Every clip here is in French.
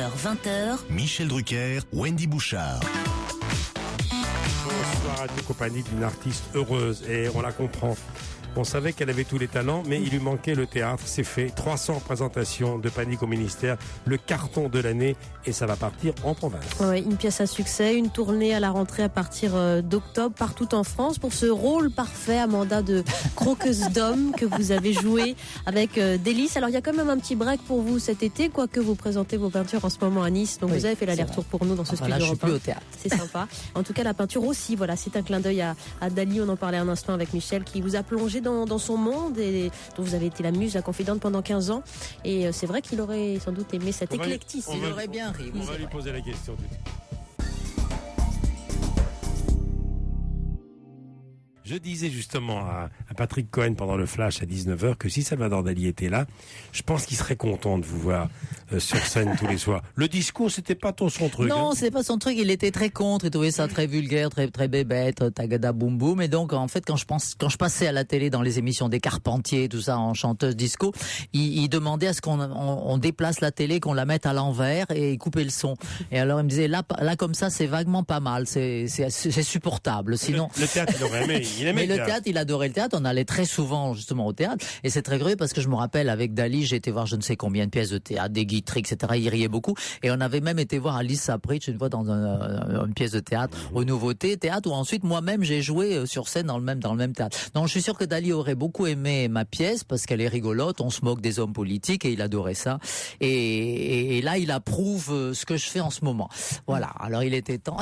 19h, 20h. Michel Drucker, Wendy Bouchard. Bonsoir à tous, compagnie d'une artiste heureuse, et on la comprend. On savait qu'elle avait tous les talents, mais il lui manquait le théâtre. C'est fait. 300 représentations de Panique au ministère, le carton de l'année, et ça va partir en province. Ouais, une pièce à succès, une tournée à la rentrée à partir d'octobre partout en France pour ce rôle parfait, Amanda, de croqueuse d'homme que vous avez joué avec délice. Alors il y a quand même un petit break pour vous cet été, quoique vous présentez vos peintures en ce moment à Nice. Donc oui, vous avez fait l'aller-retour pour nous dans ce studio. Là, je suis plus au théâtre. C'est sympa. En tout cas, la peinture aussi, voilà, c'est un clin d'œil à Dali. On en parlait un instant avec Michel, qui vous a plongé dans son monde et dont vous avez été la muse, la confidente pendant 15 ans. Et c'est vrai qu'il aurait sans doute aimé cet éclectisme. Il aurait bien ri. On va lui poser la question. Je disais justement à Patrick Cohen pendant le flash à 19h que si Salvador Dali était là, je pense qu'il serait content de vous voir sur scène tous les soirs. Le discours, c'était pas son truc. Non, hein. c'est pas son truc. Il était très contre. Il trouvait ça très vulgaire, très bébête, tagada boum boum. Et donc, en fait, quand je passais à la télé dans les émissions des Carpentiers, tout ça, en chanteuse disco, il demandait à ce qu'on déplace la télé, qu'on la mette à l'envers et couper le son. Et alors, il me disait, là comme ça, c'est vaguement pas mal. C'est supportable. Sinon. Le théâtre, il aurait aimé. Mais le théâtre, il adorait le théâtre. On allait très souvent justement au théâtre, et c'est très curieux parce que je me rappelle avec Dali, j'ai été voir je ne sais combien de pièces de théâtre, des guitries, etc. Il riait beaucoup, et on avait même été voir Alice Sapritch une fois dans une pièce de théâtre au Nouveauté théâtre, où ensuite moi-même j'ai joué sur scène dans le même théâtre. Donc je suis sûr que Dali aurait beaucoup aimé ma pièce parce qu'elle est rigolote, on se moque des hommes politiques et il adorait ça. Et là il approuve ce que je fais en ce moment. Voilà. Alors il était temps.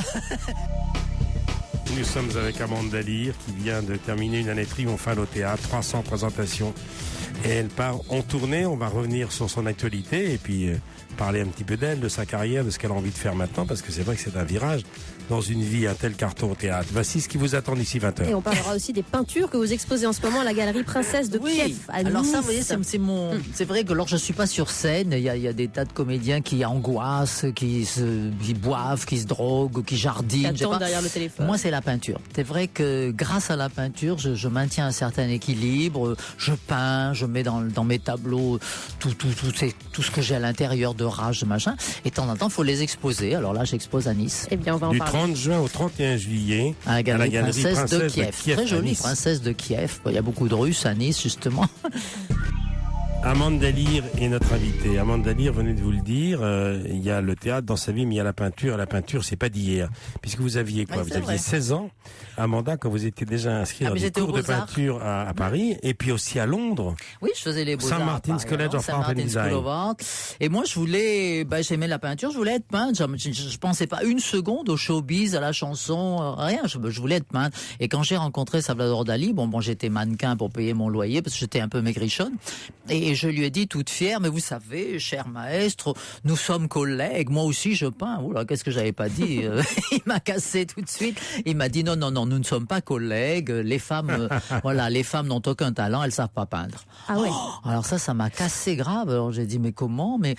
Nous sommes avec Amanda Lear qui vient de terminer une année triomphale au théâtre, 300 présentations. Et elle part en tournée. On va revenir sur son actualité et puis parler un petit peu d'elle, de sa carrière, de ce qu'elle a envie de faire maintenant, parce que c'est vrai que c'est un virage dans une vie, un tel carton au théâtre. Voici ce qui vous attend d'ici 20h. Et on parlera aussi des peintures que vous exposez en ce moment à la galerie Princesse de Kiev à Nice. Alors ça, vous voyez, c'est vrai que lorsque je suis pas sur scène, il y a des tas de comédiens qui angoissent, qui boivent, qui se droguent, qui jardinent. Qui attendent derrière le téléphone. Moi, c'est la peinture. C'est vrai que grâce à la peinture, je maintiens un certain équilibre. Je peins, je mets dans mes tableaux tout ce que j'ai à l'intérieur de rage, de machin. Et de temps en temps, il faut les exposer. Alors là, j'expose à Nice. Eh bien, on va en du parler. 30 juin au 31 juillet à la galerie Princesse de Kiev. Très jolie, Nice. Princesse de Kiev. Il y a beaucoup de Russes à Nice, justement. Amanda Lear est notre invitée. Amanda Lear, venez de vous le dire, il y a le théâtre dans sa vie, mais il y a la peinture. La peinture, c'est pas d'hier. Puisque vous aviez quoi? Ouais, vous aviez vrai. 16 ans, Amanda, quand vous étiez déjà inscrite dans des cours de peinture à Paris, et puis aussi à Londres. Oui, je faisais les beaux-arts. Saint Martin's College of Art and Design. Et moi, j'aimais la peinture, je voulais être peintre. Je pensais pas une seconde au showbiz, à la chanson, rien. Je voulais être peintre. Et quand j'ai rencontré Salvador Dali, bon, j'étais mannequin pour payer mon loyer parce que j'étais un peu maigrichonne. Et je lui ai dit toute fière, mais vous savez, cher maestro, nous sommes collègues. Moi aussi, je peins. Oula, qu'est-ce que j'avais pas dit? Il m'a cassé tout de suite. Il m'a dit non, nous ne sommes pas collègues. Les femmes, les femmes n'ont aucun talent, elles savent pas peindre. Ah ouais. Alors ça m'a cassé grave. Alors j'ai dit mais comment? Mais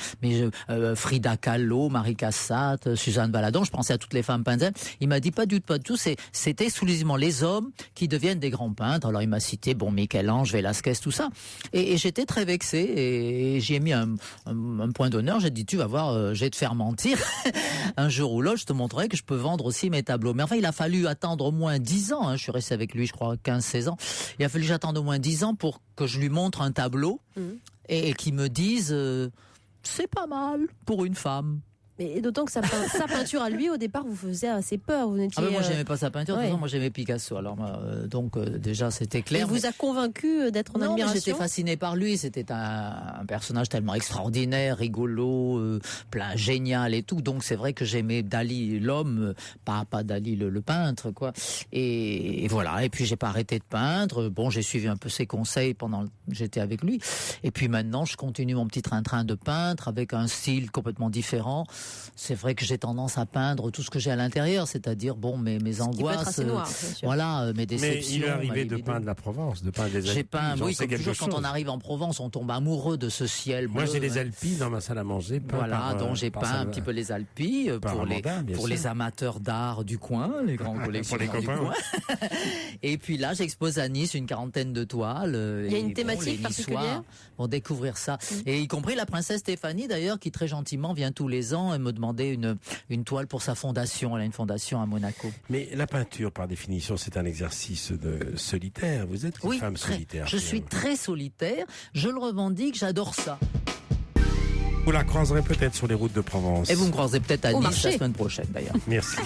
Frida Kahlo, Marie Cassatt, Suzanne Valadon, je pensais à toutes les femmes peintres. Il m'a dit pas du tout. C'était exclusivement les hommes qui deviennent des grands peintres. Alors il m'a cité Michel-Ange, Velázquez, tout ça. Et j'étais très vexé et j'y ai mis un point d'honneur. J'ai dit tu vas voir, je vais te faire mentir. Un jour ou l'autre, je te montrerai que je peux vendre aussi mes tableaux. Mais enfin, il a fallu attendre au moins 10 ans. Je suis resté avec lui, je crois, 15-16 ans. Il a fallu que j'attende au moins 10 ans pour que je lui montre un tableau et qu'il me dise c'est pas mal pour une femme. Et d'autant que sa peinture à lui, au départ, vous faisait assez peur. Vous n'étiez, moi, j'aimais pas sa peinture. De toute ouais. façon, moi, j'aimais Picasso. Alors, donc, déjà, c'était clair. Il vous a convaincu d'être en admiration? J'étais fasciné par lui. C'était un personnage tellement extraordinaire, rigolo, plein génial et tout. Donc, c'est vrai que j'aimais Dali, l'homme, pas Dali, le peintre, quoi. Et voilà. Et puis, j'ai pas arrêté de peindre. Bon, j'ai suivi un peu ses conseils pendant que j'étais avec lui. Et puis, maintenant, je continue mon petit train-train de peintre avec un style complètement différent. C'est vrai que j'ai tendance à peindre tout ce que j'ai à l'intérieur, c'est-à-dire mes angoisses, noir, mes déceptions. Mais il est arrivé de peindre la Provence, de peindre les Alpes. J'ai peint, oui, comme toujours quand on arrive en Provence, on tombe amoureux de ce ciel bleu. Moi, j'ai les Alpilles dans ma salle à manger. Donc j'ai peint un petit peu les Alpilles pour les amateurs d'art du coin, les grands collectionneurs du coin. Et puis là, j'expose à Nice une 40aine de toiles. Il y a une thématique particulière vont découvrir ça. Et y compris la princesse Stéphanie, d'ailleurs, qui très gentiment vient tous les ans et me demander une toile pour sa fondation. Elle a une fondation à Monaco. Mais la peinture, par définition, c'est un exercice de solitaire. Vous êtes une femme solitaire. Je suis très solitaire. Je le revendique. J'adore ça. Vous la croiserez peut-être sur les routes de Provence. Et vous me croiserez peut-être à Au Nice marché. la semaine prochaine, d'ailleurs. Merci.